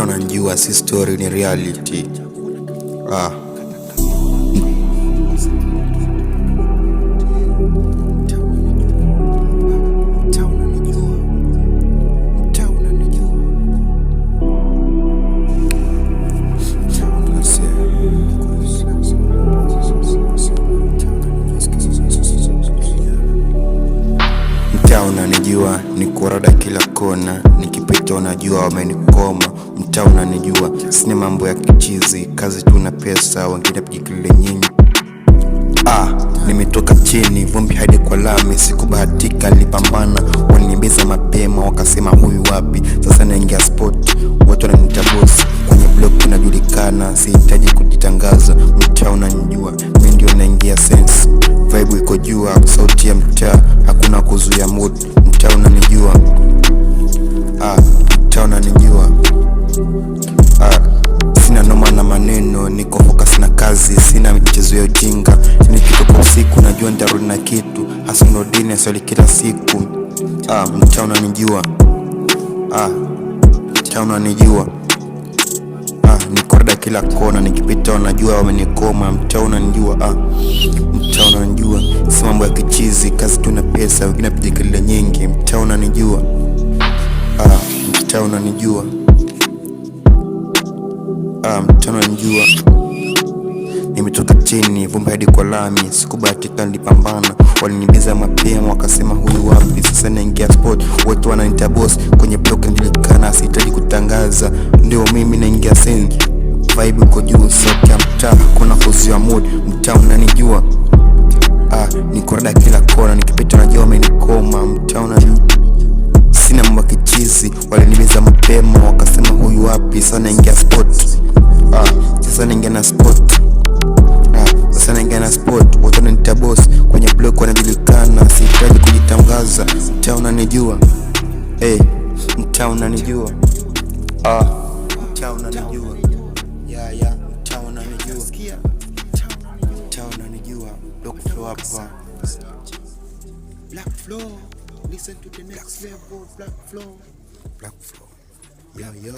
unajua si story, ni reality. Mtaa unanijua, niko rada kila kona, nikipita unajua wamenikoma. Mtaa unanijua, sina mambo ya kichizi, kazi tu na pesa, wengine pijikile nyinyi. Nimetoka chini, vumbi hadi kwa lami, sikubahatika nilipambana, walinibiza mapema, wakasema huyu wapi. Sasa naingia sport, watu wananiita boss, kwenye blog tunajulikana, sihitaji kujitangaza. Mtaa unanijua, mimi ndio naingia sense, vibe iko juu, sauti ya mtaa, hakuna kuzuia mood. Mtaa unanijua, mtaa unanijua. Sina noma na maneno, niko focus na kazi, sina michezo ya ujinga. Nikitoka usiku najua nitarudi na kitu, hasa nodini swali kila siku. Mtaa unanijua, mtaa unanijua. Niko rada kila kona, nikipita wanajua wamenikoma. Mtaa unanijua, mtaa unanijua, si mambo ya kichizi, kazi tu na pesa, wengine pijikile nyingi. Mtaa unanijua, mtaa unanijua. Mtaa unanijua, nimetoka chini, vumbi hadi kwa lami, sikubahatika nilipambana, walinibiza mapema, wakasema huyu wapi. Sasa naingia sport, watu wananiita boss, kwenye blog najulikana, sihitaji kutangaza, ndio mimi naingia scene, vibe iko juu, sauti ya mtaa, kuna kuzuia mood. Mtaa unanijua, niko rada kila kona, nikipita najua wamenikoma. Mtaa unanijua, sina mambo ya kichizi, walinibiza mapema, wakasema huyu wapi. Sasa naingia sport, sasa naingia na sport, sasa naingia na sport, watu wananiita boss, kwenye blog wanajulikana, sihitaji kujitangaza. Mtaa unanijua, mtaa unanijua, mtaa unanijua, mtaa unanijua, mtaa unanijua. Black Flow hapa, Black Flow, listen to the next level. Black Flow, Black Flow, yeah.